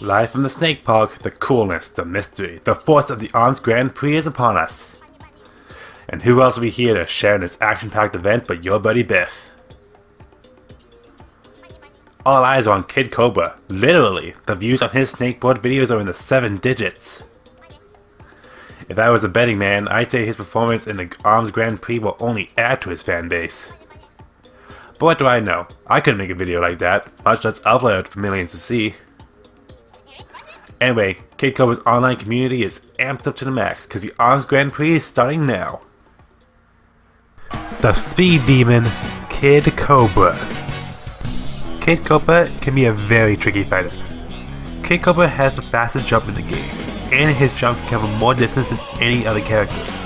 Live from the Snake Park, the coolness, the mystery, the force of the Arms Grand Prix is upon us. And who else will be here to share in this action-packed event but your buddy Biff? All eyes are on Kid Cobra. Literally, the views on his snakeboard videos are in the 7 digits. If I was a betting man, I'd say his performance in the Arms Grand Prix will only add to his fan base. But what do I know? I couldn't make a video like that, much less upload it for millions to see. Anyway, Kid Cobra's online community is amped up to the max because the Arms Grand Prix is starting now. The Speed Demon, Kid Cobra. Kid Cobra can be a very tricky fighter. Kid Cobra has the fastest jump in the game, and his jump can cover more distance than any other characters.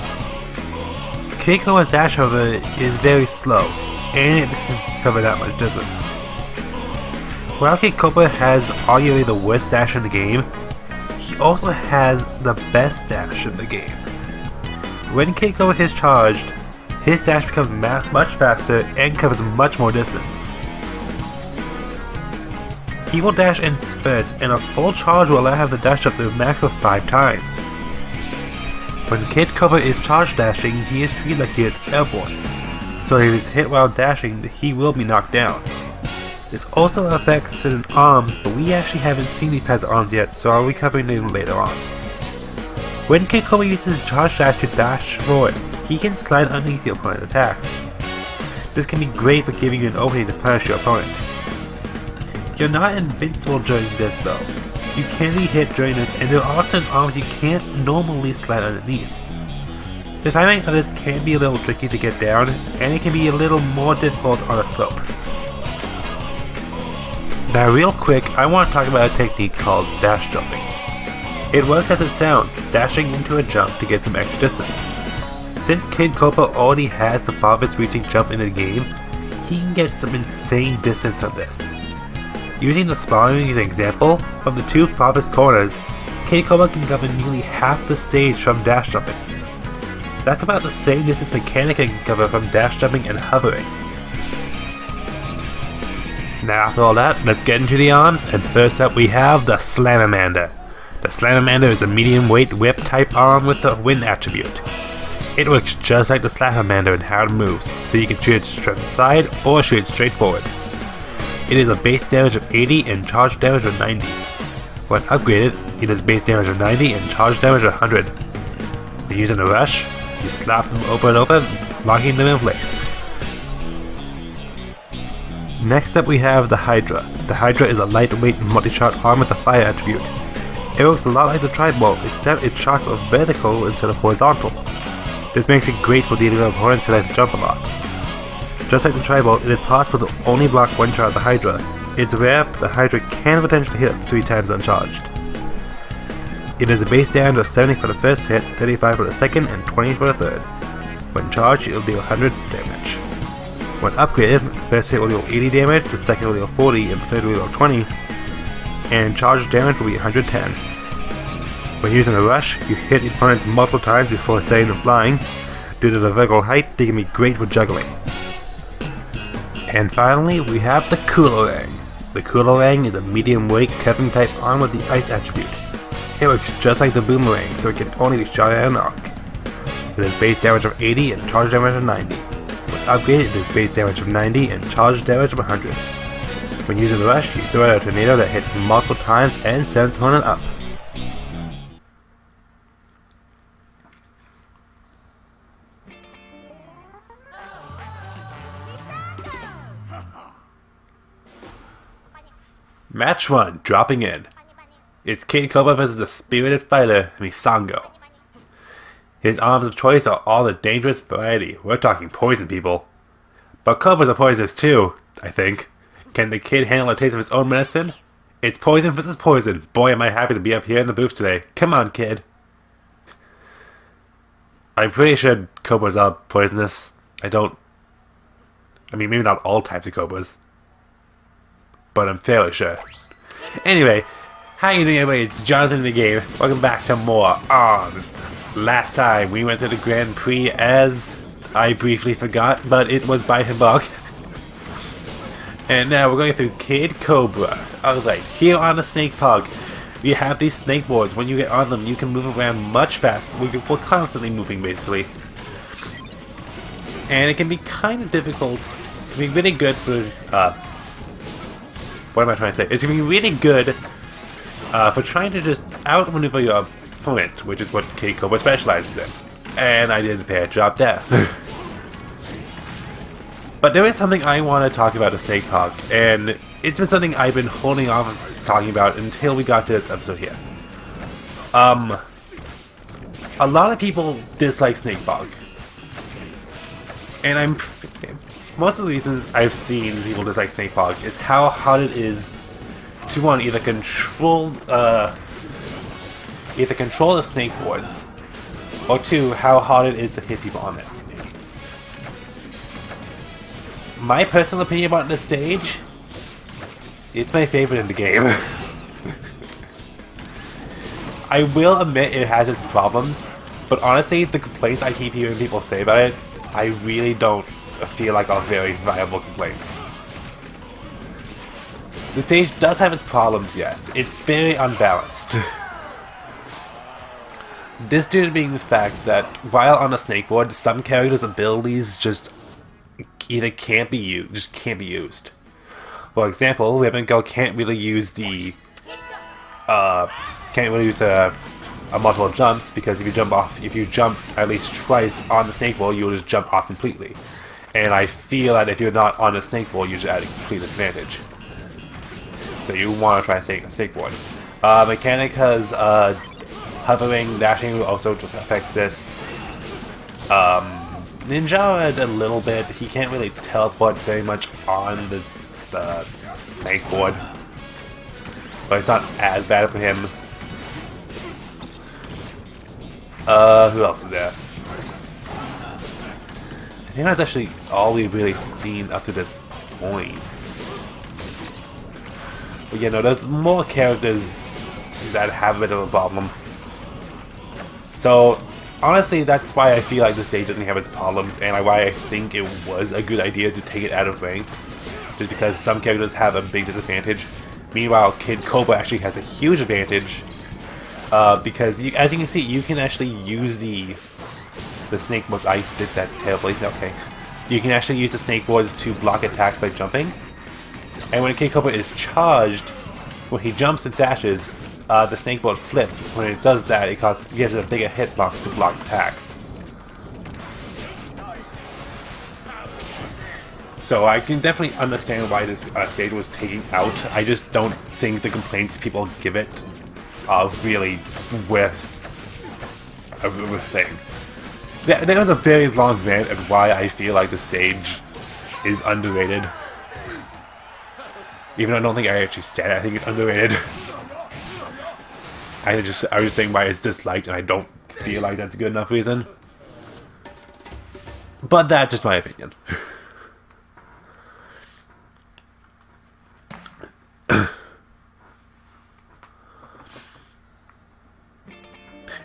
Kid Cobra's dash, however, is very slow, and it doesn't cover that much distance. While Kid Cobra has arguably the worst dash in the game, he also has the best dash in the game. When Kid Cobra is charged, his dash becomes much faster and covers much more distance. He will dash in spurts, and a full charge will allow him to dash up to a max of 5 times. When Kid Cobra is charge dashing, he is treated like he is airborne, so if he is hit while dashing, he will be knocked down. This also affects certain arms, but we actually haven't seen these types of arms yet, so I'll be covering them later on. When Kid Cobra uses charge dash to dash forward, he can slide underneath the opponent's attack. This can be great for giving you an opening to punish your opponent. You're not invincible during this though. You can be hit during this, and there are certain arms you can't normally slide underneath. The timing of this can be a little tricky to get down, and it can be a little more difficult on a slope. Now real quick, I want to talk about a technique called dash jumping. It works as it sounds, dashing into a jump to get some extra distance. Since Kid Cobra already has the farthest reaching jump in the game, he can get some insane distance from this. Using the spawning as an example, from the 2 farthest corners, Kid Cobra can cover nearly half the stage from dash jumping. That's about the same distance Mechanica can cover from dash jumping and hovering. Now after all that, let's get into the arms, and first up we have the Slamamander. The Slamamander is a medium weight whip type arm with the wind attribute. It works just like the Slapamander in how it moves, so you can shoot it straight to the side or shoot it straight forward. It is a base damage of 80 and charge damage of 90. When upgraded, it has base damage of 90 and charge damage of 100. When using a rush, you slap them over and over, locking them in place. Next up we have the Hydra. The Hydra is a lightweight multi-shot arm with a fire attribute. It works a lot like the Tri-Bolt, except its shots are vertical instead of horizontal. This makes it great for dealing with opponents who like to jump a lot. Just like the Tri-Bolt, it is possible to only block one shot of the Hydra. It's rare, but the Hydra can potentially hit up 3 times uncharged. It is a base damage of 70 for the first hit, 35 for the second, and 20 for the third. When charged, it will deal 100 damage. When upgraded, the first hit will deal 80 damage, the second will deal 40, and the third will deal 20, and charged damage will be 110. When using a rush, you hit opponents multiple times before setting them flying. Due to the vertical height, they can be great for juggling. And finally, we have the Coolerang. The Coolerang is a medium weight covering type arm with the ice attribute. It works just like the Boomerang, so it can only be shot at a knock. It has base damage of 80 and charge damage of 90. When upgraded, it has base damage of 90 and charge damage of 100. When using the rush, you throw out a tornado that hits multiple times and sends opponent up. Match 1, dropping in. It's Kid Cobra versus the spirited fighter, Misango. His arms of choice are all the dangerous variety. We're talking poison, people. But Cobras are poisonous too, I think. Can the kid handle a taste of his own medicine? It's poison versus poison. Boy, am I happy to be up here in the booth today. Come on, kid. I'm pretty sure Cobras are poisonous. I mean, maybe not all types of Cobras. But I'm fairly sure. Anyway, how you doing, everybody? It's Jonathan in the game. Welcome back to more Arms. Last time we went to the Grand Prix as I briefly forgot, but it was by Hibok. And now we're going through Kid Cobra. Alright, here on the Snake Park, We have these snakeboards. When you get on them, you can move around much faster. We're constantly moving, basically. And it can be kind of difficult. It can be really good for... what am I trying to say? It's going to be really good for trying to just outmaneuver your opponent, which is what K-Cobra specializes in. And I did a bad job there. But there is something I want to talk about the Snake Park, and it's been something I've been holding off of talking about until we got to this episode here. A lot of people dislike Snake Park. And most of the reasons I've seen people dislike Snake Park is how hard it is to one, either control the snakeboards, or two, how hard it is to hit people on it. My personal opinion about this stage, it's my favorite in the game. I will admit it has its problems, but honestly, the complaints I keep hearing people say about it, I really don't feel like are very viable complaints. The stage does have its problems, yes. It's very unbalanced. This due to being the fact that while on a snakeboard, some characters' abilities just either can't be used. For example, Ribbon Girl can't really use a multiple jumps, because if you jump at least twice on the snakeboard, you'll just jump off completely. And I feel that if you're not on the snakeboard, you're just at a complete disadvantage. So you want to try to stay on the snakeboard. Mechanica's hovering, dashing also affects this. Ninja a little bit. He can't really teleport very much on the snakeboard, but it's not as bad for him. Who else is there? I think that's actually all we've really seen up to this point. But you know, there's more characters that have a bit of a problem. So honestly, that's why I feel like the stage doesn't have its problems, and why I think it was a good idea to take it out of ranked. Just because some characters have a big disadvantage. Meanwhile, Kid Cobra actually has a huge advantage. Because, as you can see, you can actually use the snakeboards. I did that terribly. Okay. You can actually use the snakeboards to block attacks by jumping. And when Kid Cobra is charged, when he jumps and dashes, the snakeboard flips. When it does that, it gives it a bigger hitbox to block attacks. So I can definitely understand why this stage was taken out. I just don't think the complaints people give it are really worth a thing. There was a very long rant at why I feel like the stage is underrated. Even though I don't think I actually said it, I think it's underrated. I was just saying why it's disliked, and I don't feel like that's a good enough reason. But that's just my opinion.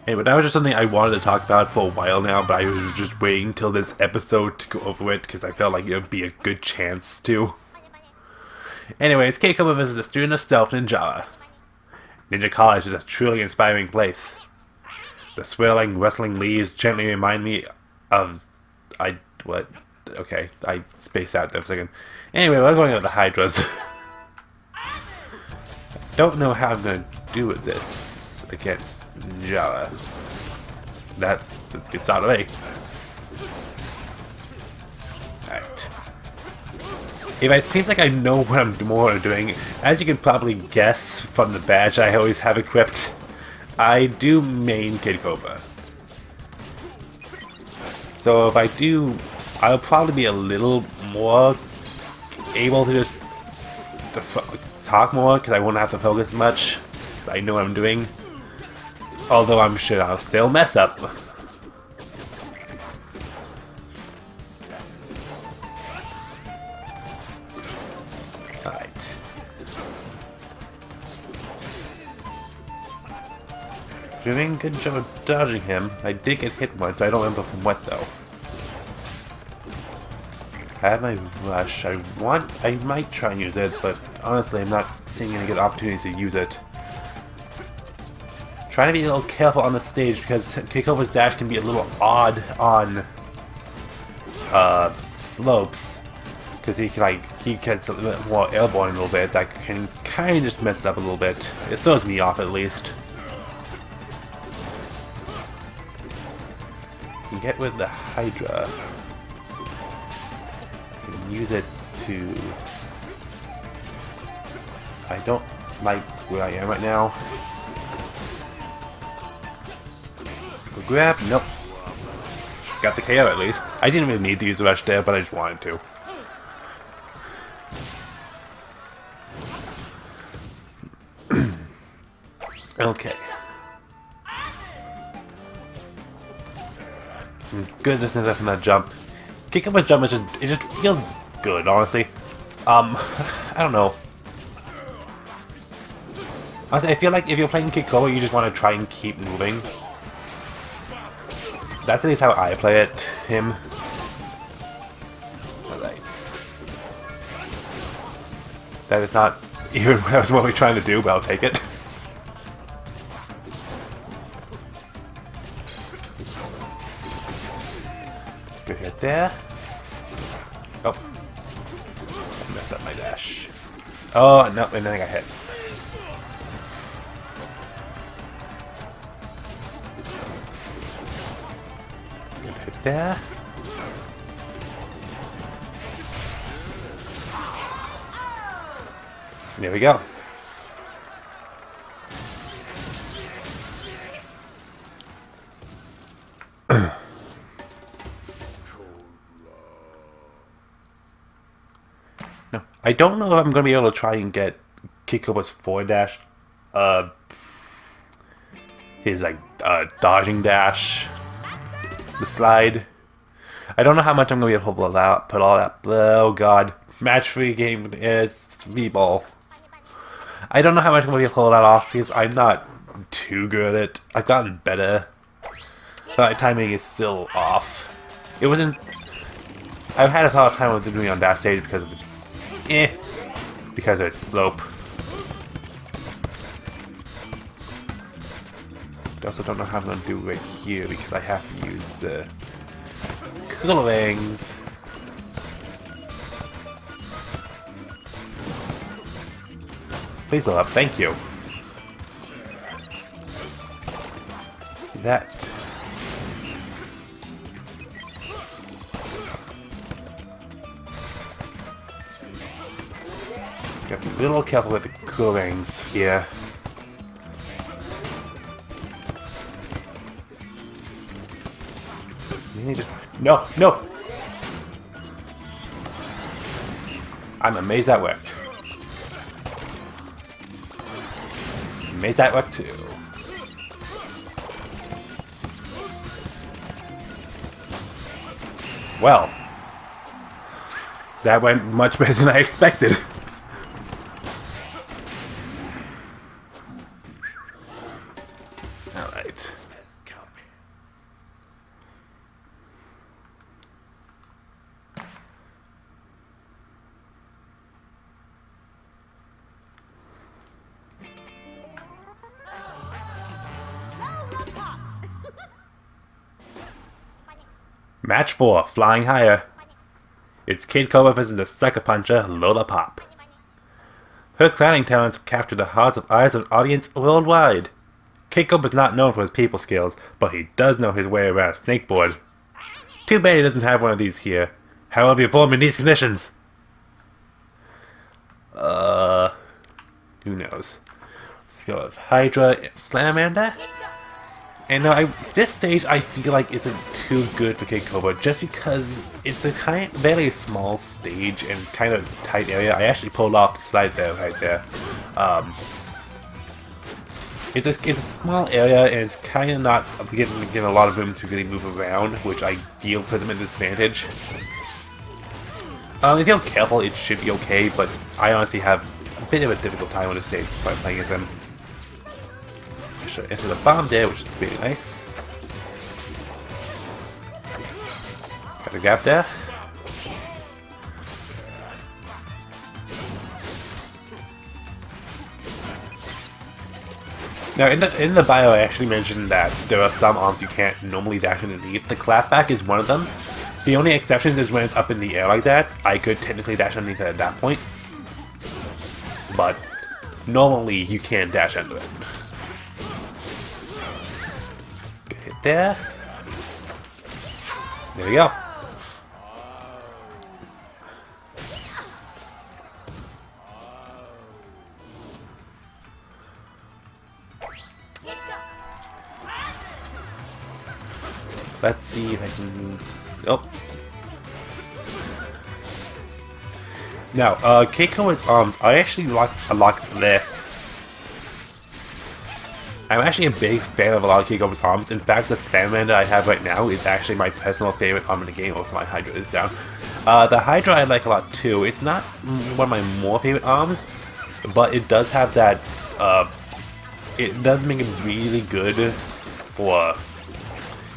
Anyway, that was just something I wanted to talk about for a while now, but I was just waiting till this episode to go over it, because I felt like it would be a good chance to. Anyways, K-Cobra visits a student of Stealth Ninja. Ninja College is a truly inspiring place. The swirling, rustling leaves gently remind me of... Okay, I spaced out there for a second. Anyway, we're going over the Hydras. I don't know how I'm going to do with this against Ninja. Let's get started away. Alright. If it seems like I know what I'm doing, as you can probably guess from the badge I always have equipped, I do main Kid Cobra. So if I do, I'll probably be a little more able to just talk more, because I won't have to focus as much, because I know what I'm doing. Although I'm sure I'll still mess up. Alright. Doing a good job of dodging him. I did get hit once, I don't remember from what though. I have my rush. I might try and use it, but honestly I'm not seeing any good opportunities to use it. Trying to be a little careful on the stage because Kikova's dash can be a little odd on slopes. Because he gets a little more airborne a little bit. That can kind of just mess it up a little bit. It throws me off at least. You can get with the Hydra. You can use it to... I don't like where I am right now. Grab? Nope. Got the KO at least. I didn't really need to use the rush there, but I just wanted to. Okay. Some good distance from that jump. Kick up a jump, it just feels good, honestly. I don't know. Honestly, I feel like if you're playing Kikoa, you just want to try and keep moving. That's at least how I play it, him. Alright. That is not even what I was really trying to do, but I'll take it. Good hit there. Oh. I messed up my dash. Oh, no, and then I got hit. There. There we go. No, I don't know if I'm going to be able to try and get Kikoba's forward dash, his dodging dash. The slide. I don't know how much I'm going to be able to put all that. Oh god. Match free game is Speedball. I don't know how much I'm going to be able to pull that off because I'm not too good at it. I've gotten better. But my timing is still off. It wasn't... I've had a lot of time with doing it on that stage because of its... because of its slope. I also don't know how I'm going to do right here because I have to use the cool wings. Please load up, thank you. That. Got to be a little careful with the cool wings here. No, no! I'm amazed that worked. Amazed that worked too. Well, that went much better than I expected. Alright. Match 4, Flying Higher. It's Kid Cobra versus the Sucker Puncher, Lola Pop. Her clowning talents have captured the hearts of eyes of an audience worldwide. Kid Cobra is not known for his people skills, but he does know his way around a snakeboard. Too bad he doesn't have one of these here. How will he perform in these conditions? Who knows? Let's go with Hydra and Salamander. And this stage I feel like isn't too good for Kid Cobra just because it's a very small stage and it's kind of a tight area. I actually pulled off the slide there, right there. It's a small area and it's kind of not given a lot of room to really move around, which I feel puts him at a disadvantage. If you're careful, it should be okay, but I honestly have a bit of a difficult time on this stage by playing as him. Should enter the bomb there, which is really nice. Got a gap there. Now, in the bio, I actually mentioned that there are some arms you can't normally dash underneath. The clapback is one of them. The only exception is when it's up in the air like that. I could technically dash underneath it at that point. But normally, you can't dash under it. Good hit there. There we go. Let's see if I can... Oh. Now, Keiko's arms are actually locked there. I'm actually a big fan of a lot of Keiko's arms. In fact, the Salamander I have right now is actually my personal favorite arm in the game. Also, my Hydra is down. The Hydra I like a lot too. It's not one of my more favorite arms, but it does have that... it does make it really good for...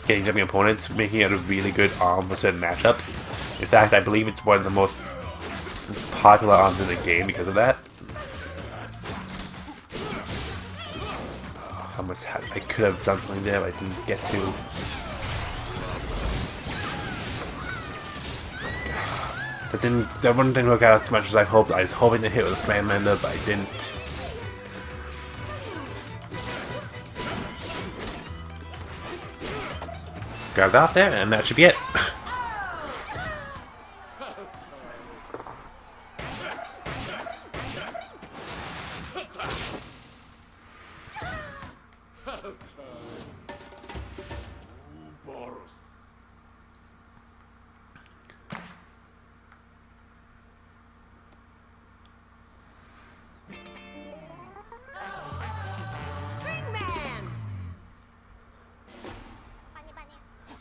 getting jumping opponents, making it a really good arm for certain matchups. In fact, I believe it's one of the most popular arms in the game because of that. I could have done something there, but I didn't get to. That one didn't work out as much as I hoped. I was hoping to hit with a Salamander, but I didn't. Grab that there, and that should be it.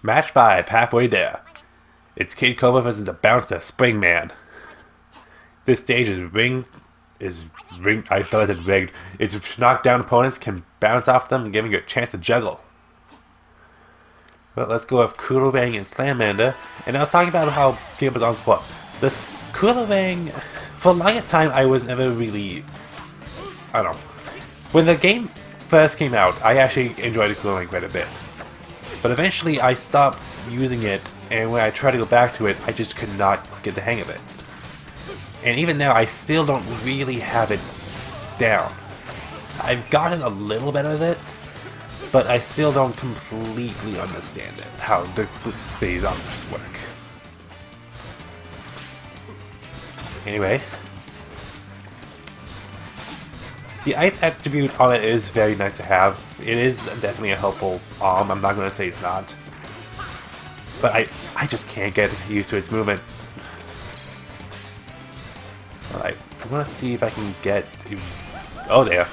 Match 5, halfway there. It's Kid Cobra versus the Bouncer, Springman. This stage is I thought I said rigged. It's to knock down opponents, can bounce off them, giving you a chance to juggle. Well, let's go with Kurobang and Salamander. And I was talking about how Kid Cobra's on spot. This Kurobang, for the longest time, I was never really... I don't know. When the game first came out, I actually enjoyed the Kurobang quite a bit. But eventually I stopped using it, and when I try to go back to it, I just could not get the hang of it. And even now, I still don't really have it down. I've gotten a little bit of it, but I still don't completely understand it, how these arms work. Anyway. The ice attribute on it is very nice to have. It is definitely a helpful arm. I'm not going to say it's not. But I just can't get used to its movement. Alright, I'm going to see if I can get... Oh, there.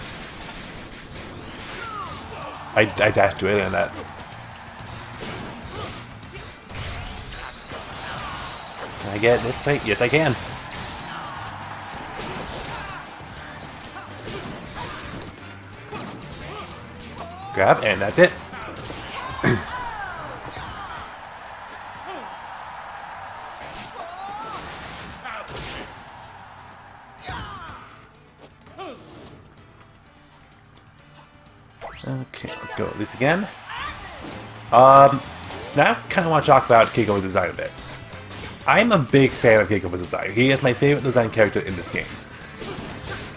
I dashed early on that. Can I get this plate? Yes, I can. Grab, and that's it. Okay, let's go at this again. Now I kind of want to talk about Keiko's design a bit. I'm a big fan of Keiko's design. He is my favorite design character in this game.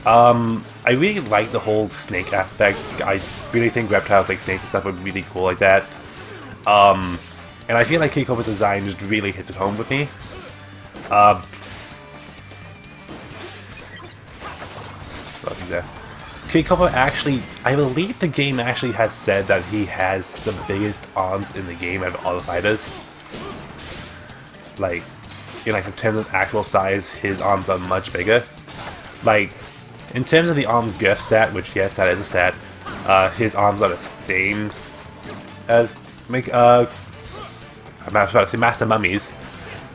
I really like the whole snake aspect. I really think reptiles like snakes and stuff are really cool like that. And I feel like Keiko's design just really hits it home with me. Keiko actually, I believe the game actually has said that he has the biggest arms in the game out of all the fighters. Like, in terms of actual size, his arms are much bigger. Like, in terms of the arm girth stat, which yes, that is a stat, his arms are the same as I'm about to say Master Mummies,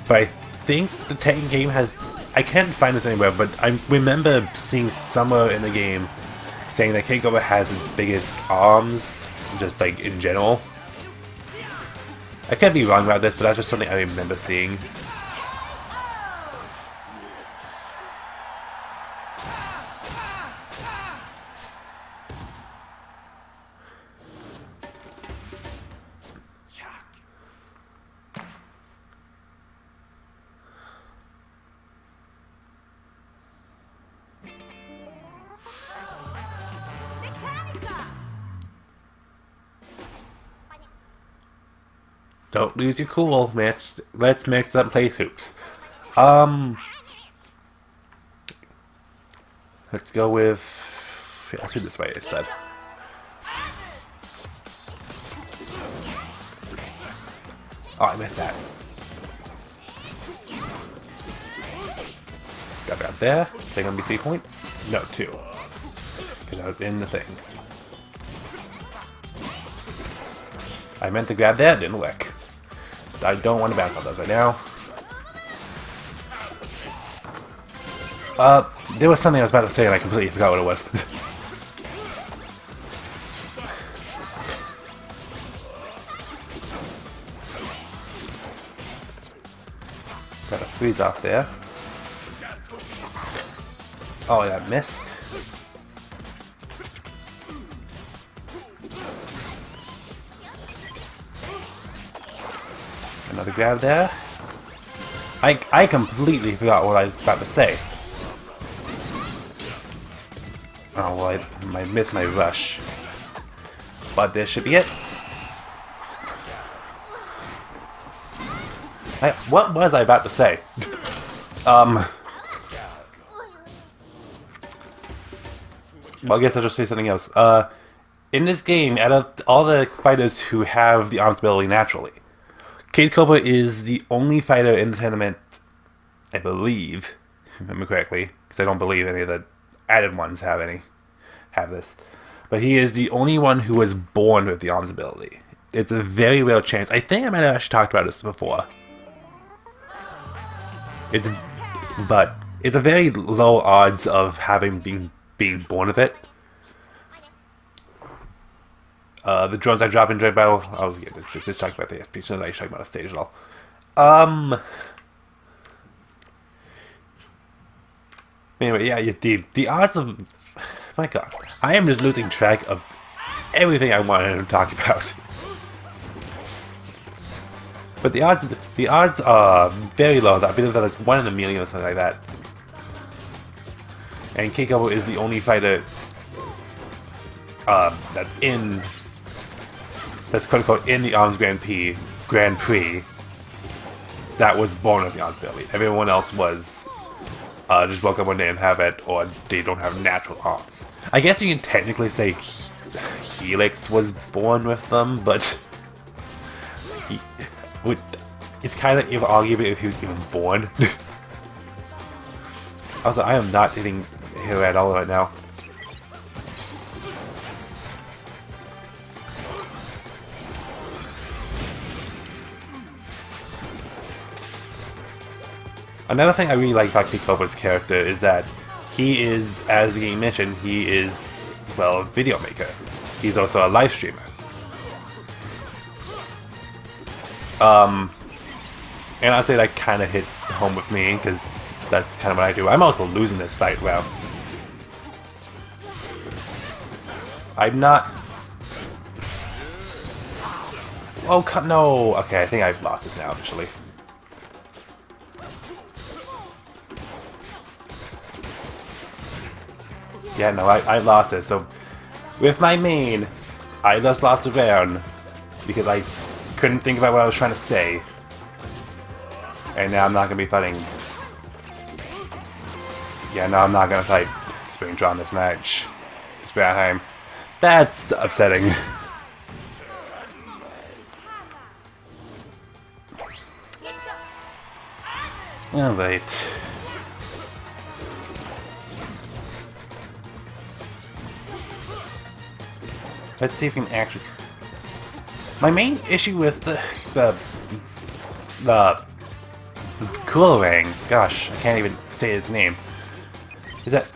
but I think the Tekken game has... I can't find this anywhere, but I remember seeing somewhere in the game saying that Keiko has the biggest arms, just like in general. I could be wrong about this, but that's just something I remember seeing. Don't lose your cool, Mitch. Let's mix up place hoops. Let's go with... Yeah, let's do this way instead. Oh, I missed that. Got that there. Is that gonna be 3 points? No, 2. Because I was in the thing. I meant to grab that, didn't work. I don't want to bounce on those right now. There was something I was about to say and I completely forgot what it was. Got a freeze off there. Oh, yeah, missed. Another grab there. I completely forgot what I was about to say. Oh, well, I missed my rush. But this should be it. What was I about to say? Well, I guess I'll just say something else. In this game, out of all the fighters who have the arms ability naturally, Kid Cobra is the only fighter in the tournament, I believe, if I remember correctly, because I don't believe any of the added ones have this. But he is the only one who was born with the arms ability. It's a very real chance. I think I might have actually talked about this before. But it's a very low odds of having being born with it. The drones I drop in during battle. Oh yeah, just talk about the FP. So I talk about a stage at all. Anyway, yeah, the odds of... My god, I am just losing track of everything I wanted to talk about. But the odds are very low. I believe that there's 1 in a million or something like that. And Keiko is the only fighter that's quote unquote in the Arms Grand Prix that was born with the arms ability. Everyone else was just woke up one day and have it, or they don't have natural arms. I guess you can technically say Helix was born with them, but it's kind of arguable if he was even born. Also, I am not hitting here at all right now. Another thing I really like about Kid Cobra's character is that he is, as the game mentioned, he is, well, a video maker. He's also a live streamer. And I'd say that kind of hits home with me, because that's kind of what I do. I'm also losing this fight, well. I'm not... Oh, no! Okay, I think I've lost this now, officially. Yeah, no, I lost it, so... With my main, I just lost a round, because I couldn't think about what I was trying to say. And now I'm not going to be fighting... Yeah, no, I'm not going to fight Springtrap this match. Springtrap. That's upsetting. Alright. Let's see if we can actually... My main issue with the Coolerang, gosh, I can't even say its name, is that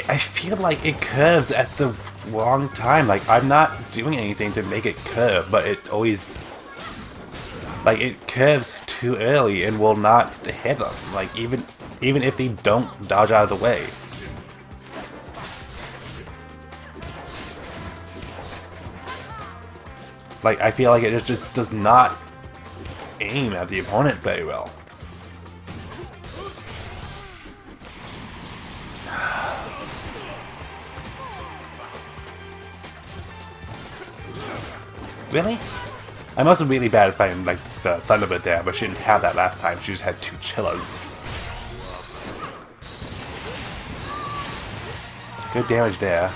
I feel like it curves at the wrong time. Like, I'm not doing anything to make it curve, but it's always... Like, it curves too early and will not hit them. Like, even if they don't dodge out of the way. Like, I feel like it just does not aim at the opponent very well. Really? I'm also really bad at fighting like the Thunderbird there, but she didn't have that last time. She just had 2 chillas. Good damage there.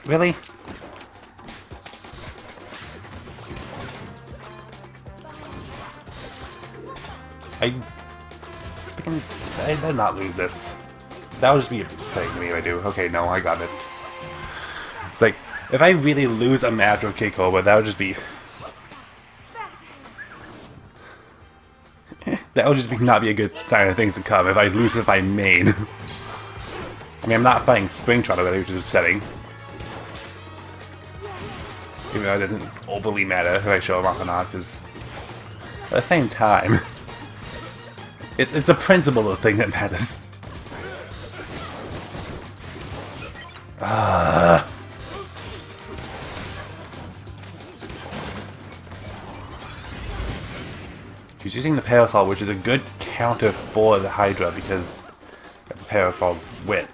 Really? I did not lose this. That would just be upsetting to me if I do. Okay, no, I got it. It's like, if I really lose a match with Kid Cobra, that would just be... that would just be not be a good sign of things to come if I lose it by main. I mean, I'm not fighting Springtrap already, which is upsetting. Even though it doesn't overly matter if I show him off or not, because at the same time, it's a principle of the thing that matters. He's using the Parasol, which is a good counter for the Hydra because of the Parasol's width.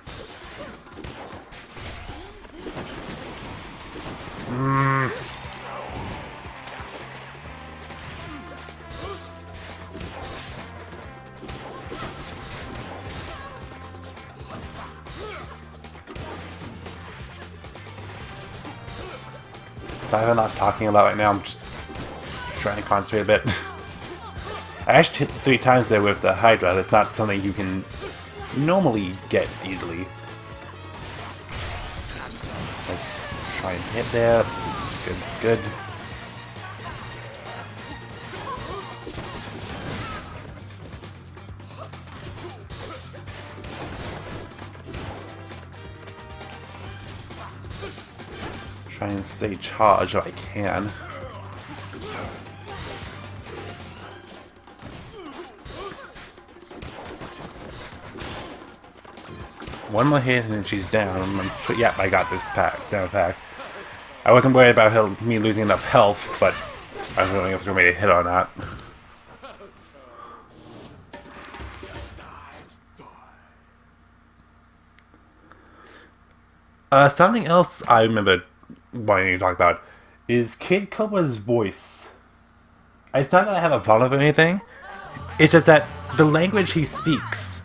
Sorry I'm not talking a lot right now, I'm just trying to concentrate a bit. I actually hit 3 times there with the Hydra. That's not something you can normally get easily. Let's try and hit there. Good, good. Try and stay charged if I can. One more hit and then she's down. Yep, I got this pack. Down pack. I wasn't worried about me losing enough health, but I was wondering if there was a hit or not. Something else I remember wanting to talk about is Kid Cobra's voice. It's not that I have a problem with anything. It's just that the language he speaks,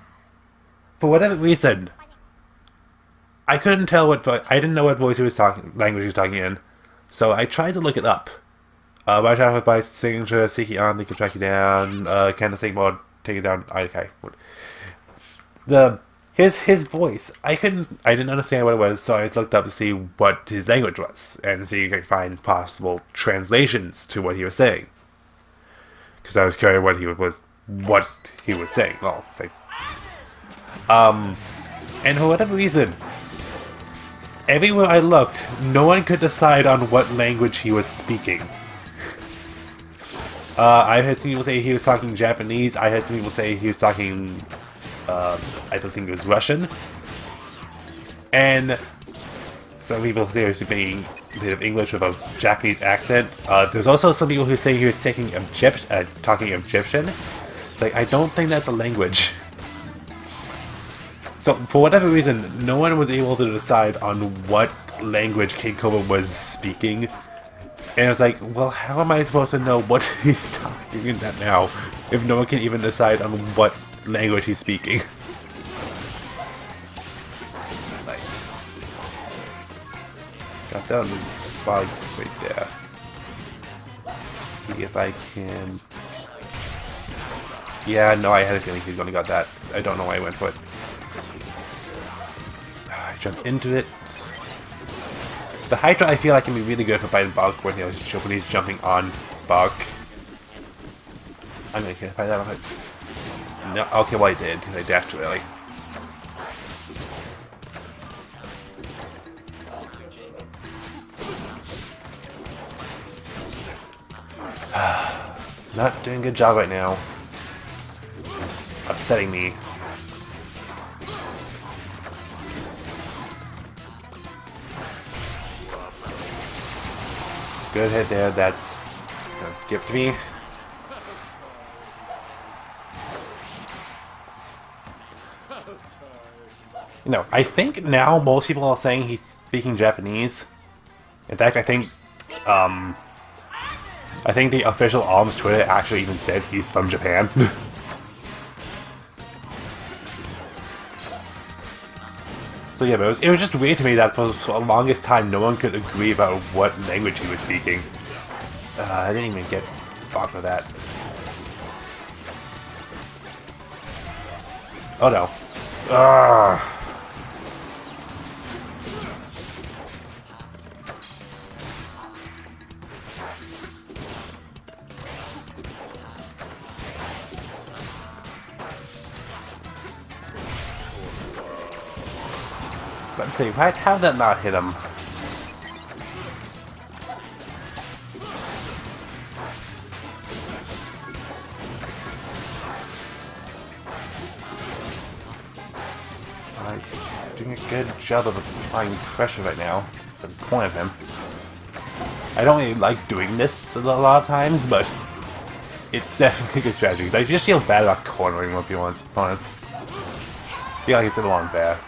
for whatever reason, I couldn't tell I didn't know what voice he was talking, language he was talking in, so I tried to look it up. Watch out by signature, seek you on, they can track you down, can the snakeboarder take it down, okay. His voice, I didn't understand what it was, so I looked up to see what his language was, and see if I could find possible translations to what he was saying. Because I was curious what he was saying. Well, say. And for whatever reason, everywhere I looked, no one could decide on what language he was speaking. I've heard some people say he was talking Japanese. I heard some people say he was talking, I don't think it was Russian. And some people say he was speaking a bit of English with a Japanese accent. There's also some people who say he was talking Egyptian. It's like, I don't think that's a language. So, for whatever reason, no one was able to decide on what language Kid Cobra was speaking. And I was like, well, how am I supposed to know what he's talking in that now, if no one can even decide on what language he's speaking? Right. Got down the bug right there. See if I can... Yeah, no, I had a feeling he's only got that. I don't know why I went for it. I jumped into it. The Hydra I feel like can be really good for fighting Bulk when he's jumping on Bulk. I'm gonna fight that on it. No, okay, well I did, because I dashed too early. Not doing a good job right now. It's upsetting me. Good hit there. That's gonna give to me. You know, I think now most people are saying he's speaking Japanese. In fact, I think the official ARMS Twitter actually even said he's from Japan. So yeah, but it was just weird to me that for the longest time no one could agree about what language he was speaking. I didn't even get fucked with that. Oh no. Let's see, how did that not hit him? Doing a good job of applying pressure right now. It's the point of him. I don't really like doing this a lot of times, but it's definitely a good strategy. Because I just feel bad about cornering what people want opponents. I feel like it's a little unfair.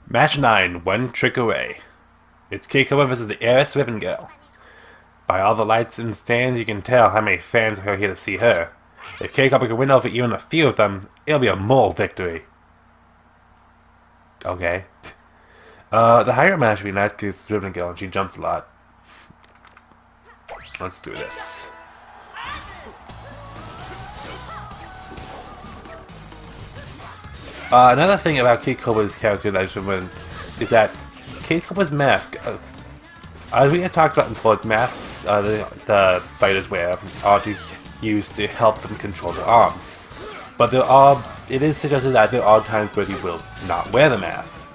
Match 9, one trick away. It's Keiko versus the Heiress Ribbon Girl. By all the lights in the stands, you can tell how many fans are here to see her. If Keiko can win over even a few of them, it'll be a moral victory. Okay. The higher match would be nice because it's Ribbon Girl and she jumps a lot. Let's do this. Another thing about Kid Cobra's character that I should mention is that Kid Cobra's mask, as we had talked about before, masks the fighters wear are to use to help them control their arms. But it is suggested that there are times where he will not wear the mask.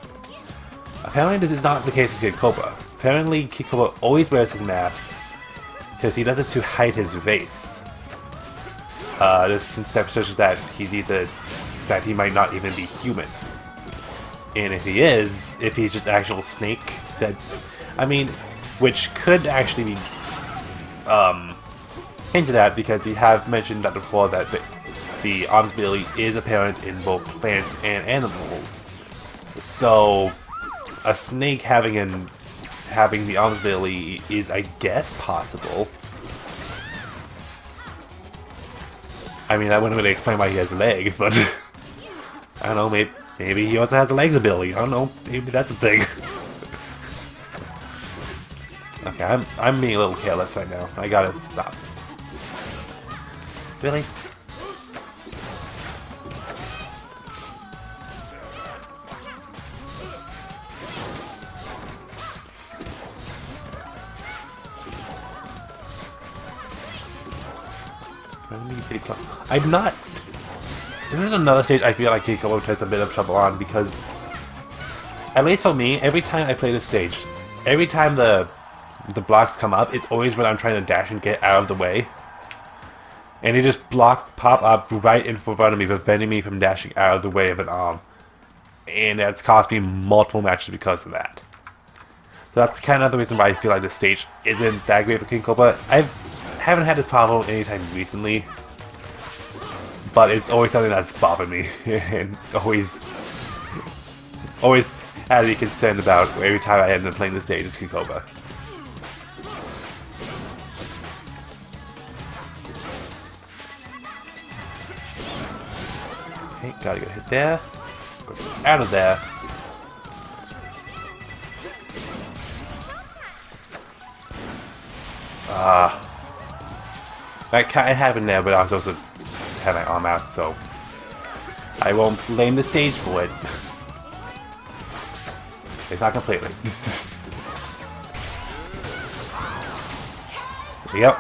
Apparently this is not the case with Kid Cobra. Apparently Kid Cobra always wears his masks because he does it to hide his race. This concept suggests that he might not even be human. And if he is, if he's just actual snake, which could actually be hinted at because you have mentioned that before that the arms ability is apparent in both plants and animals. So a snake having the arms ability is, I guess, possible. I mean, that wouldn't really explain why he has legs, but I don't know, maybe he also has a legs ability. I don't know, maybe that's a thing. Okay, I'm being a little careless right now. I gotta stop. Really? I'm not. This is another stage I feel like Kikobo has a bit of trouble on because, at least for me, every time I play this stage, every time the blocks come up, it's always when I'm trying to dash and get out of the way. And they just pop up right in front of me, preventing me from dashing out of the way of an arm. And that's cost me multiple matches because of that. So that's kind of the reason why I feel like this stage isn't that great for King Cobra. I haven't had this problem anytime recently, but it's always something that's bothered me, and always had to be concerned about every time I end up playing this stage as King Cobra. Okay, gotta get a hit there. Go out of there. That kind of happened there, but I was also had my arm out, so I won't blame the stage for it. It's not completely. Yep.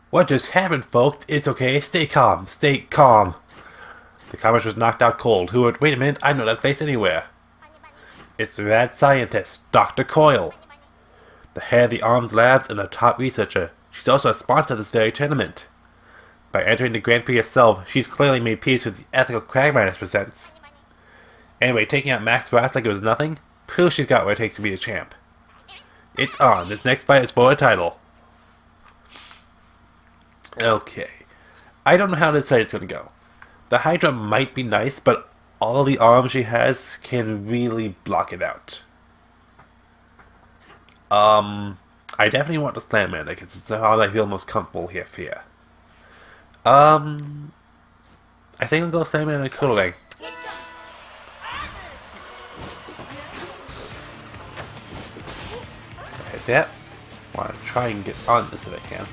What just happened, folks? It's okay. Stay calm. Stay calm. The comic was knocked out cold. Who would... Wait a minute. I know that face anywhere. It's the mad scientist, Dr. Coyle. The head of the Arms Labs and the top researcher. She's also a sponsor of this very tournament. By entering the Grand Prix herself, she's clearly made peace with the ethical Cragminus presents. Anyway, taking out Max Brass like it was nothing, proves she's got what it takes to be the champ. It's on. This next fight is for a title. Okay. I don't know how this fight is going to go. The Hydra might be nice, but all of the arms she has can really block it out. I definitely want the Slam Man because it's how I feel most comfortable here for here. I think I'll go Slam Man and Kurogang. Right there. Want to try and get on this if I can.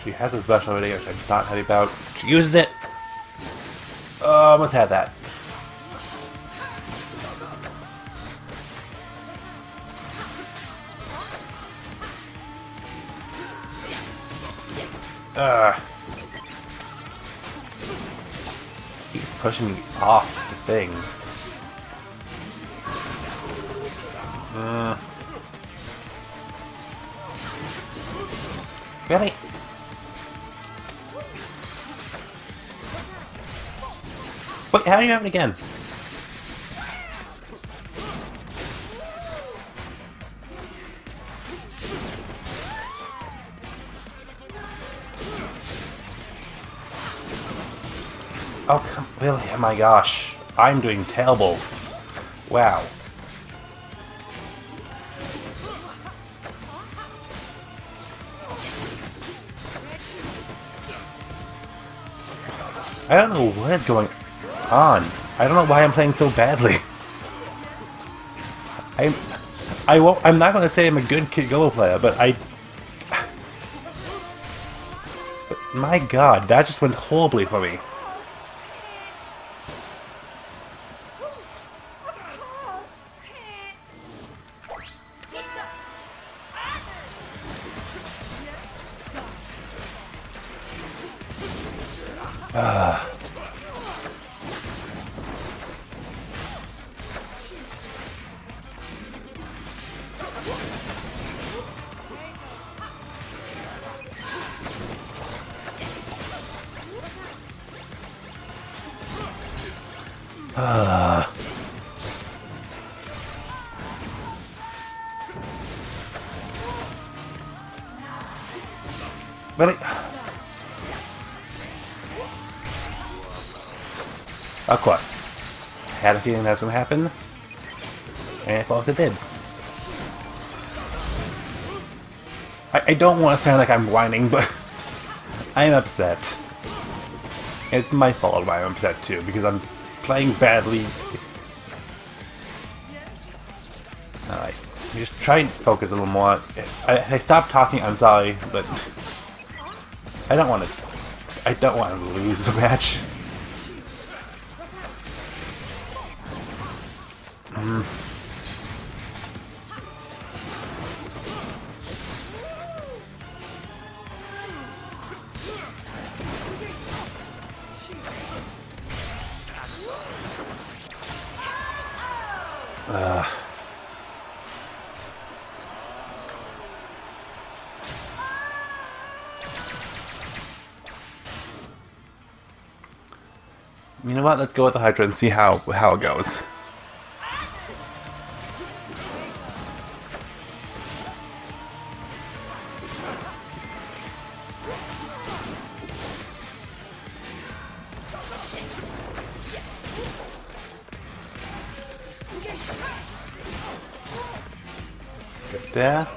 She has a special already, which I'm not happy about. She uses it! Almost had that. He's pushing me off the thing. Really? Wait, how do you have it again? Oh, really? Oh my gosh. I'm doing terrible. Wow. I don't know what is going on. I don't know why I'm playing so badly. I'm not gonna say I'm a good Kid Go player, but my god, that just went horribly for me. Really? Of course. I had a feeling that was going to happen. And of course it did. I don't want to sound like I'm whining, but I'm upset. It's my fault why I'm upset too, because I'm playing badly. Alright, just try and focus a little more. If I stop talking, I'm sorry, but I don't want to lose the match. You know what? Let's go with the Hydra and see how it goes. Get there.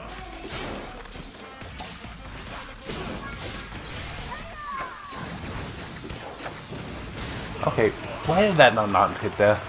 Okay, why did that not hit there?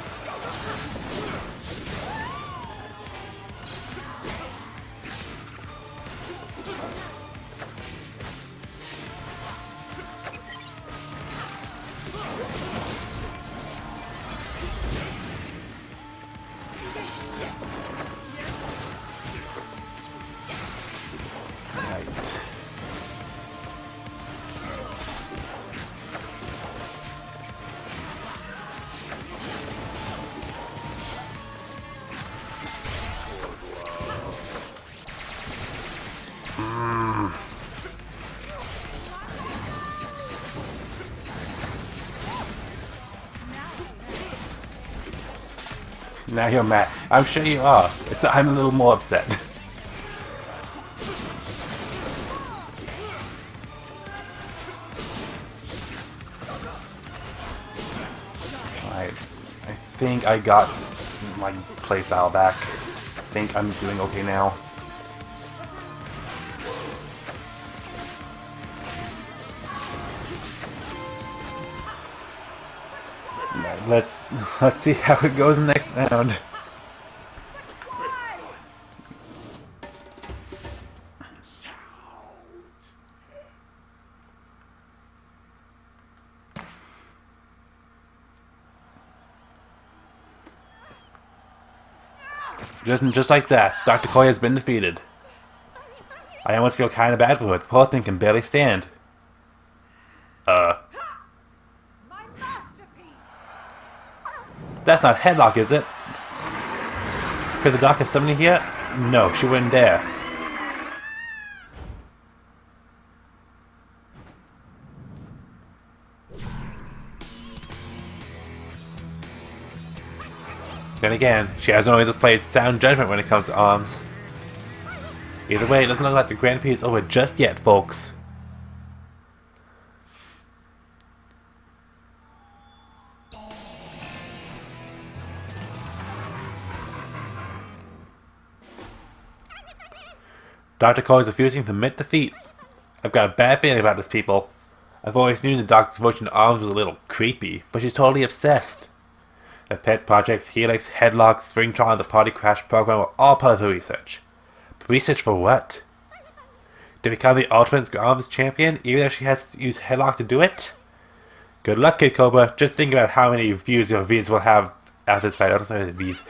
Now you're mad. I'm sure you are. I'm a little more upset. Alright. I think I got my playstyle back. I think I'm doing okay now. Let's see how it goes next round. Just like that, Dr. Koi has been defeated. I almost feel kind of bad for her. The poor thing can barely stand. That's not headlock, is it? Could the doc have somebody here? No, she wouldn't dare. Then again, she hasn't always displayed sound judgment when it comes to arms. Either way, it doesn't look like the Grand Prix is over just yet, folks. Dr. Koi is refusing to admit defeat. I've got a bad feeling about this, people. I've always knew the doctor's devotion to arms was a little creepy, but she's totally obsessed. The pet projects, Helix, Headlock, Spring Trial, and the Party Crash program were all part of her research. But research for what? To become the Ultimate Arms Champion, even if she has to use Headlock to do it? Good luck, Kid Cobra. Just think about how many views your V's will have after this fight. I don't know the V's.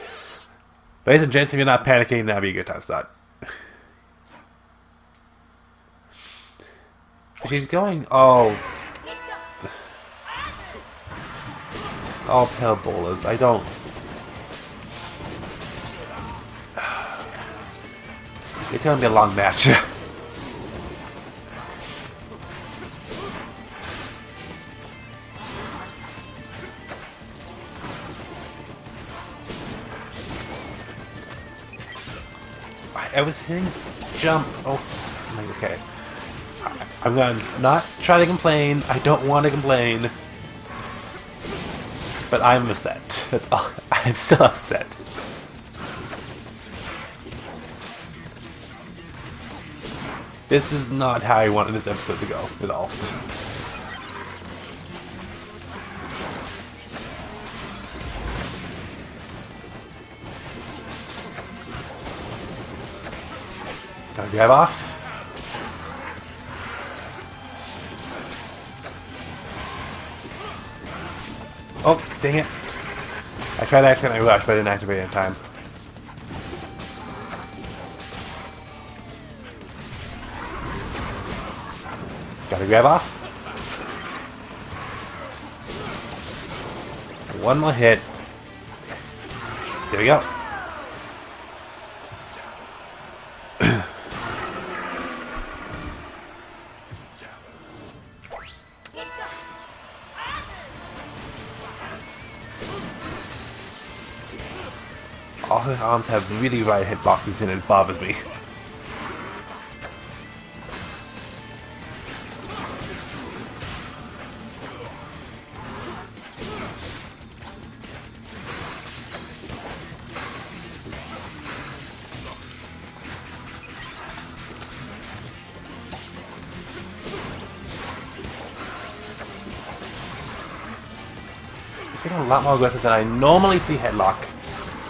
Ladies and gents, if you're not panicking, that'd be a good time to start. She's going all pale bowlers. I don't. It's gonna be a long match. I was hitting jump. Oh, okay. I'm gonna not try to complain. I don't want to complain. But I'm upset. That's all. I'm still upset. This is not how I wanted this episode to go at all. Gotta grab off. Oh, dang it. I tried to activate my rush, but I didn't activate it in time. Gotta grab off. One more hit. There we go. All her arms have really right hitboxes and it bothers me. It's getting a lot more aggressive than I normally see headlock.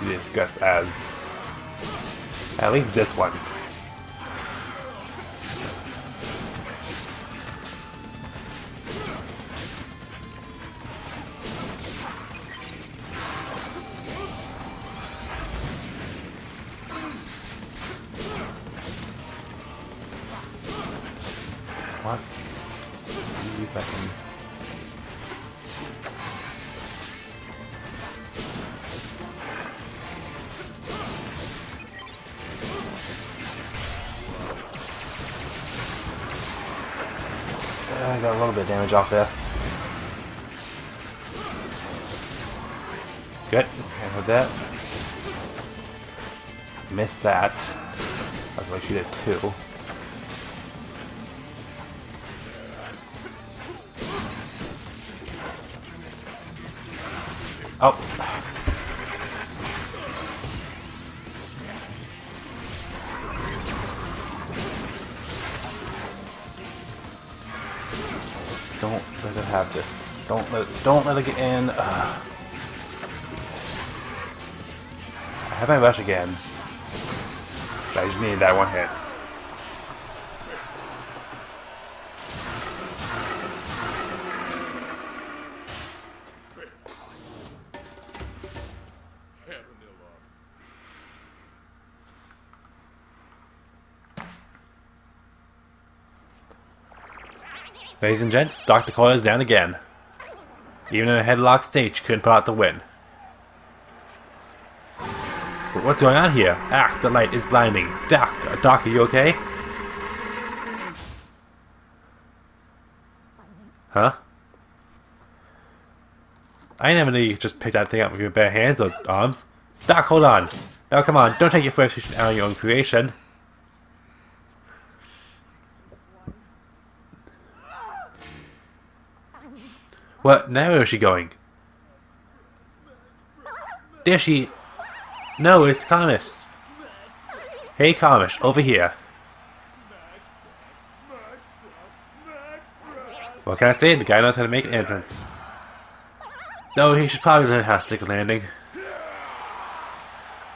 Discuss as at least this one. What? See if I can. I got a little bit of damage off there. Good. And with that. Missed that. That's why she did too. Oh. Don't let her have this. Don't let her get in. I have my rush again. I just needed that one hit. Ladies and gents, Dr. Coyle is down again. Even in a headlock state, she couldn't put out the win. But what's going on here? Ah, the light is blinding. Doc, are you okay? Huh? I never knew you could just pick that thing up with your bare hands or arms. Doc, hold on. Now come on, don't take your frustration out on your own creation. What? Now where is she going? There she... No, it's Comish. Hey Comish, over here. What can I say? The guy knows how to make an entrance. Though he should probably learn how to stick a landing.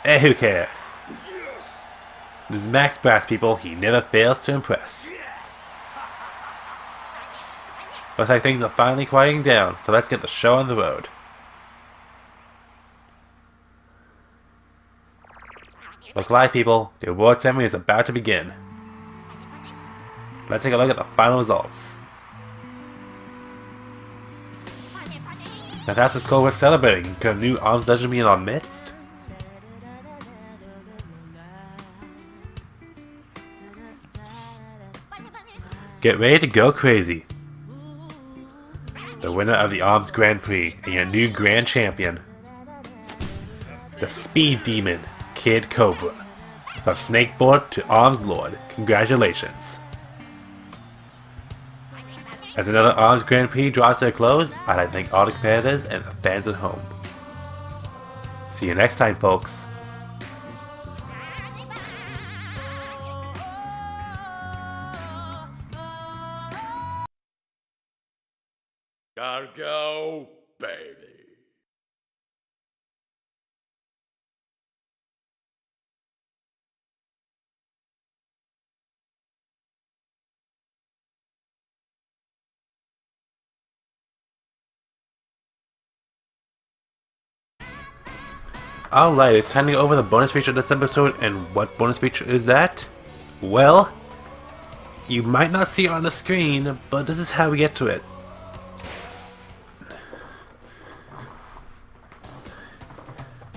Eh, who cares? This is Max Brass, people. He never fails to impress. Looks like things are finally quieting down, so let's get the show on the road. Look live, people. The award ceremony is about to begin. Let's take a look at the final results. Fantastic score worth celebrating. Could a new arms legend be in our midst? Get ready to go crazy. The winner of the Arms Grand Prix and your new Grand Champion, the Speed Demon, Kid Cobra. From Snakeboard to Arms Lord, congratulations. As another Arms Grand Prix draws to a close, I'd like to thank all the competitors and the fans at home. See you next time, folks. Cargo, baby. Alright, it's time to go over the bonus feature of this episode, and what bonus feature is that? Well, you might not see it on the screen, but this is how we get to it.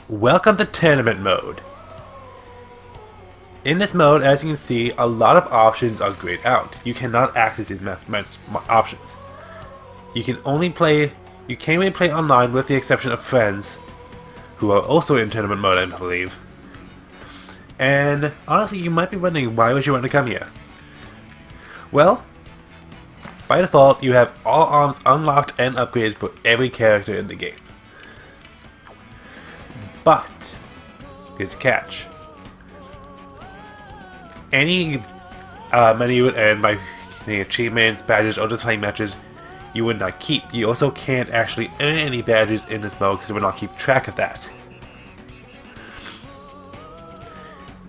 Welcome to Tournament Mode. In this mode, as you can see, a lot of options are grayed out. You cannot access these options. You can only play, you can't really play online with the exception of friends, who are also in tournament mode, I believe. And honestly, you might be wondering, why would you want to come here? Well, by default, you have all arms unlocked and upgraded for every character in the game. But, here's a catch. Any money you would earn by getting achievements, badges, or just playing matches, you would not keep. You also can't actually earn any badges in this mode because it will not keep track of that.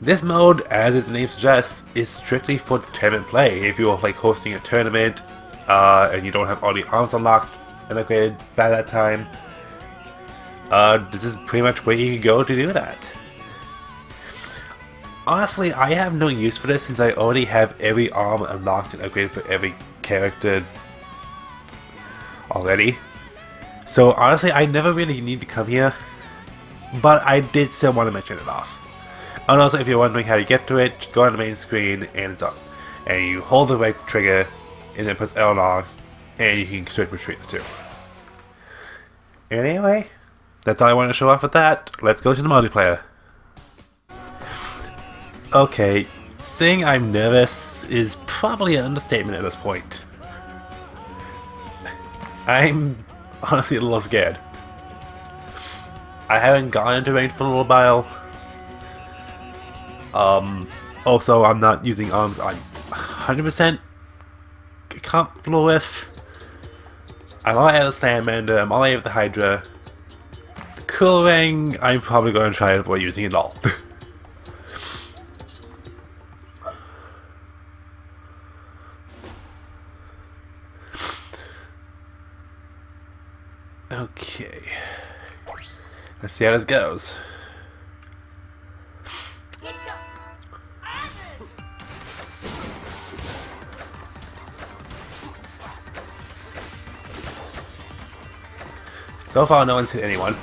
This mode, as its name suggests, is strictly for tournament play. If you're like hosting a tournament and you don't have all the arms unlocked and upgraded by that time, this is pretty much where you can go to do that. Honestly, I have no use for this since I already have every arm unlocked and upgraded for every character already. So honestly, I never really need to come here, but I did still want to mention it off. And also, if you're wondering how you get to it, just go on the main screen and it's up. And you hold the right trigger and then press L long, and you can switch between the two. Anyway, that's all I want to show off with that. Let's go to the multiplayer. Okay, saying I'm nervous is probably an understatement at this point. I'm honestly a little scared. I haven't gone into range for a little while. Also, I'm not using arms I'm 100% comfortable with. I'm alright at the salamander, I'm alright with the Hydra. The cool ring, I'm probably going to try to avoid using it all. Okay. Let's see how this goes. So far, no one's hit anyone.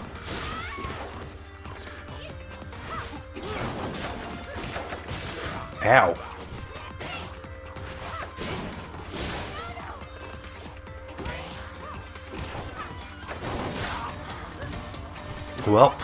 Ow. Well.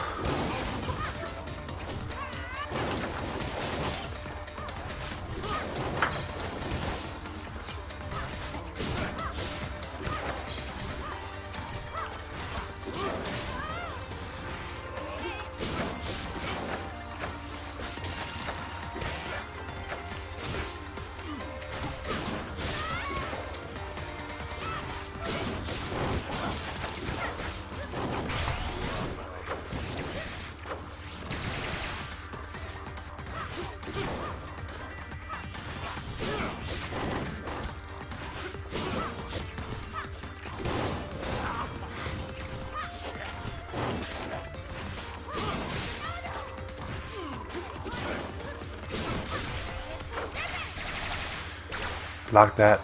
Block that.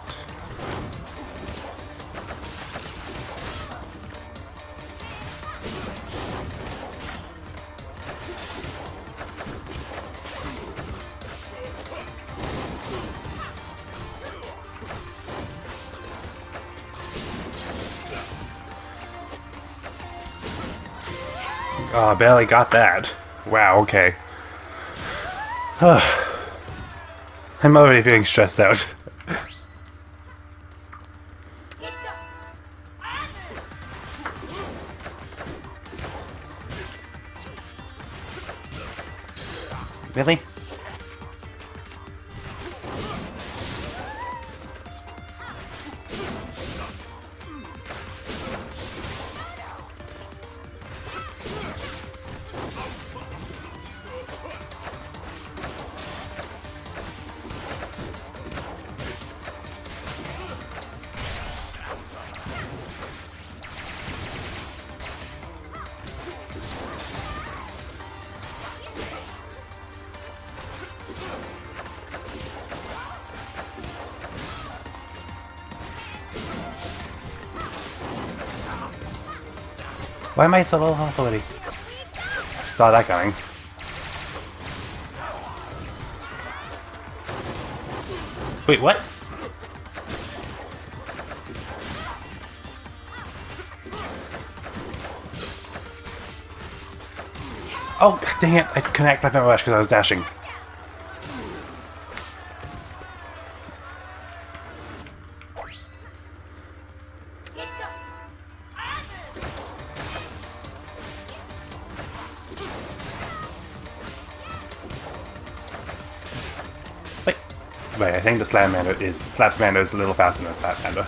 Oh, I barely got that. Wow, okay. I'm already feeling stressed out. Really? Why am I so low health already? Saw that coming. Wait, what? Oh, dang it! I couldn't act my rush because I was dashing. Wait, I think the Slapmander is a little faster than Slapmander.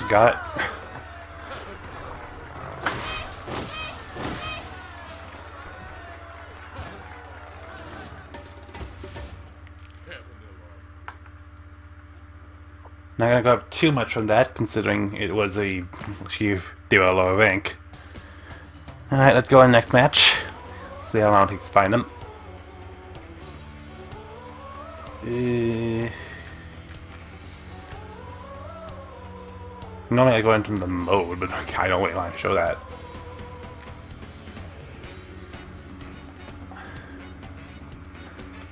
Got it. Not gonna go up too much from that, considering it was they were a lower rank. Alright, let's go on the next match. See how long it takes to find them. Normally I go into the mode, but I don't really want to show that.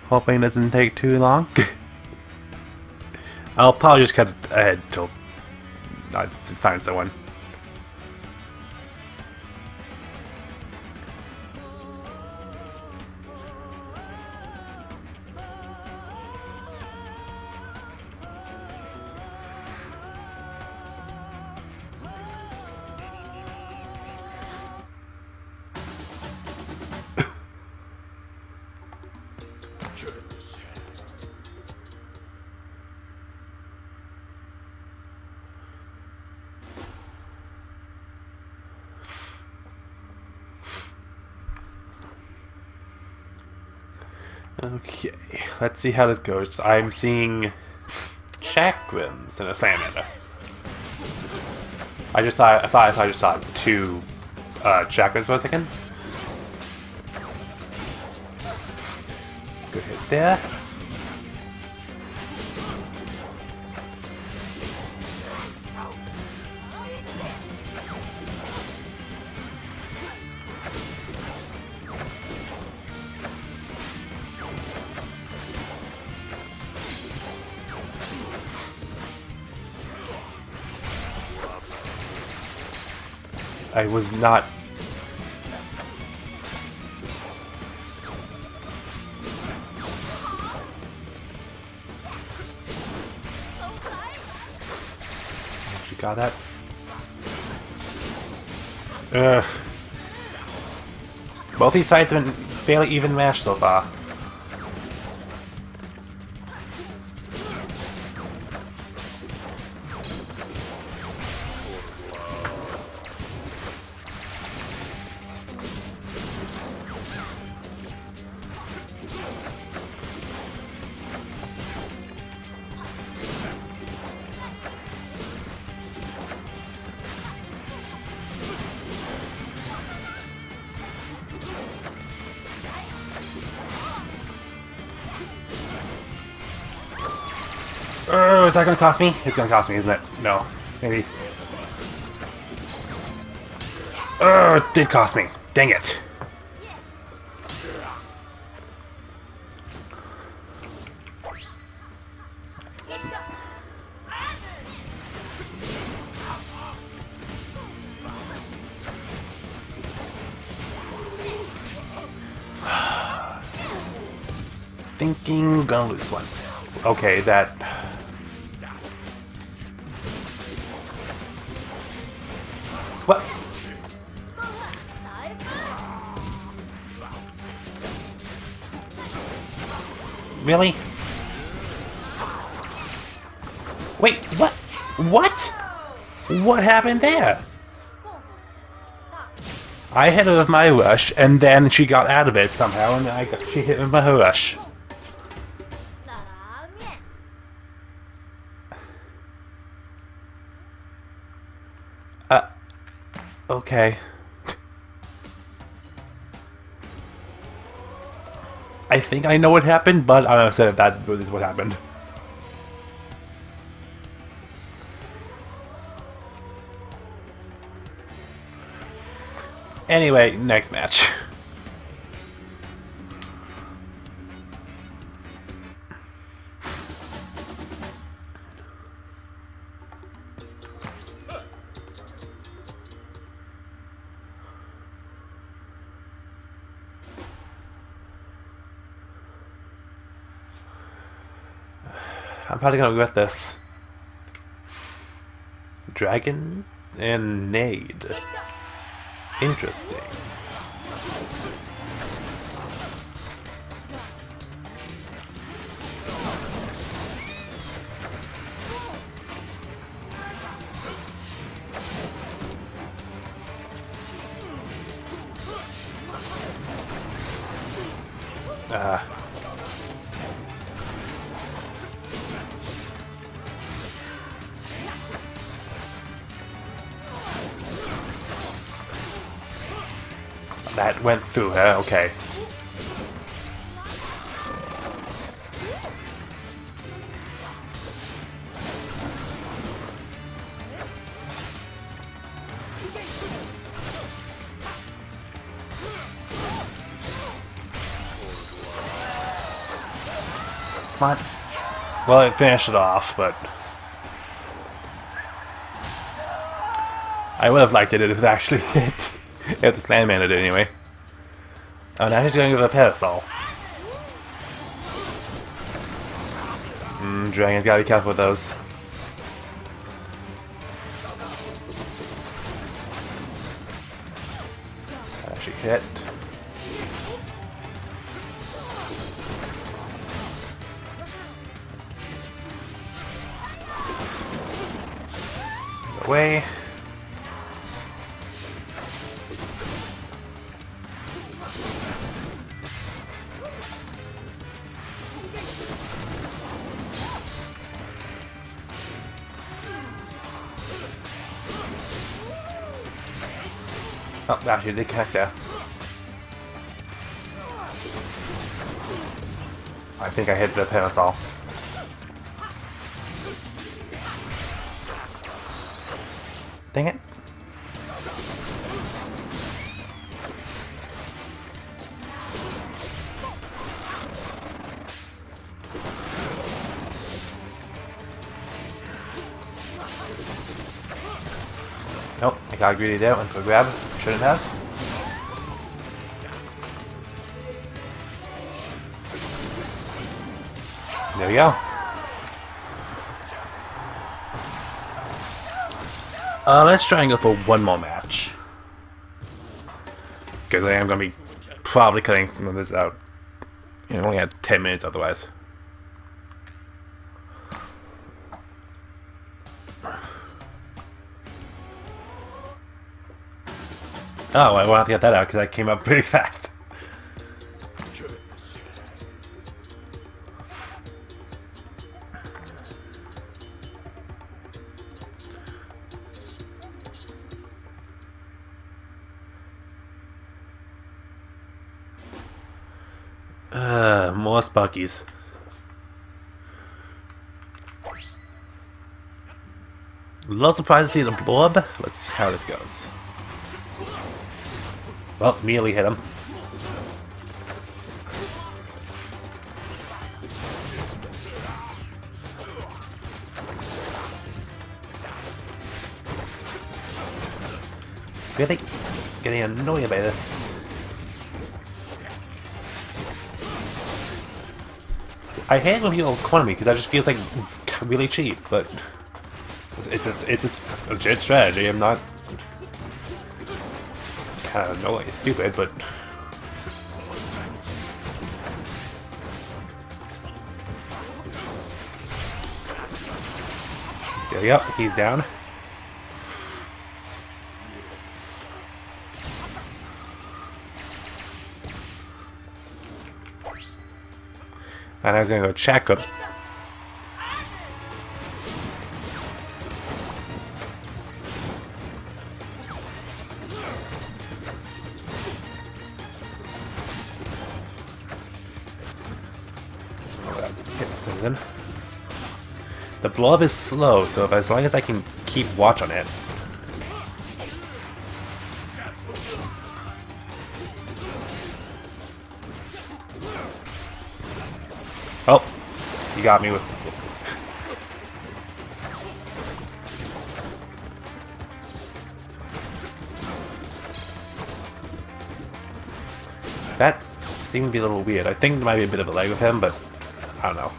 Hoping it doesn't take too long. I'll probably just cut ahead till I find someone. Okay, let's see how this goes. I'm seeing chakrams and a salamander. I thought I just saw two chakrams for a second. Good hit there. I was not... You got that? Ugh. Both these fights have been fairly even matched so far. Oh, is that gonna cost me? It's gonna cost me, isn't it? No. Maybe. Oh, it did cost me. Dang it. Thinking gonna lose one. Okay, that... What? Really? Wait, what? What? What happened there? I hit her with my rush, and then she got out of it somehow, and she hit me with her rush. Okay. I think I know what happened, but I'm upset if that is what happened. Anyway, next match. I'm probably gonna regret this. Dragon and Nade. Interesting. That went through her, okay. Come on. Well, it finished it off, but I would have liked it if it actually hit. If the slam man did it anyway. Oh, now he's going to give it a parasol. Dragon's gotta be careful with those. That actually hit. Away. Oh, actually, did connect there. I think I hit the parasol. Dang it. Nope, I got greedy there, went for a grab. Shouldn't have. There we go. Let's try and go for one more match. Because I am going to be probably cutting some of this out. You know, only had 10 minutes otherwise. Oh, I won't have to get that out because I came up pretty fast. More Sparkies. A little surprised to see the blob. Let's see how this goes. Well, immediately hit him. Really getting annoyed by this. I hate when people corner me because that just feels like really cheap, but it's a legit strategy. I'm not. It's kind of annoying, stupid, but. There we go. He's down. And I was going to go check him. The blob is slow, so if, as long as I can keep watch on it. Oh, you got me with. That seemed to be a little weird. I think there might be a bit of a lag with him, but I don't know.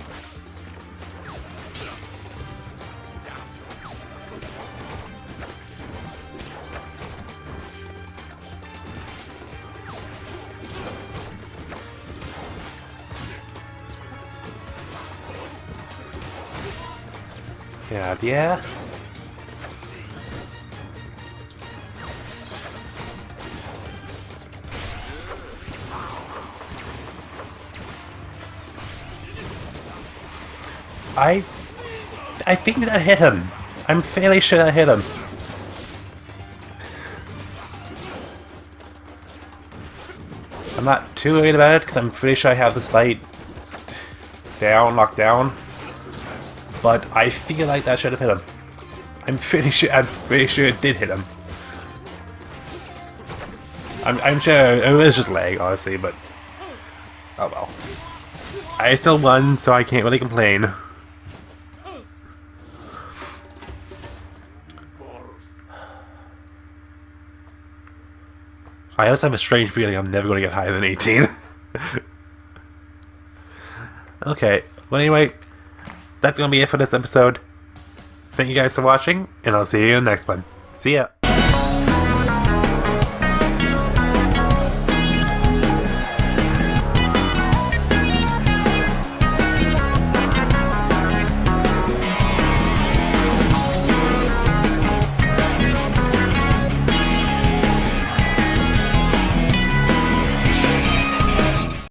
Yeah. I think that hit him. I'm fairly sure I hit him. I'm not too worried about it because I'm pretty sure I have this fight locked down. But I feel like that should have hit him. I'm pretty sure it did hit him. I'm sure it was just lag, honestly, but oh well. I still won, so I can't really complain. I also have a strange feeling I'm never going to get higher than 18. Okay, well anyway, that's going to be it for this episode. Thank you guys for watching, and I'll see you in the next one. See ya!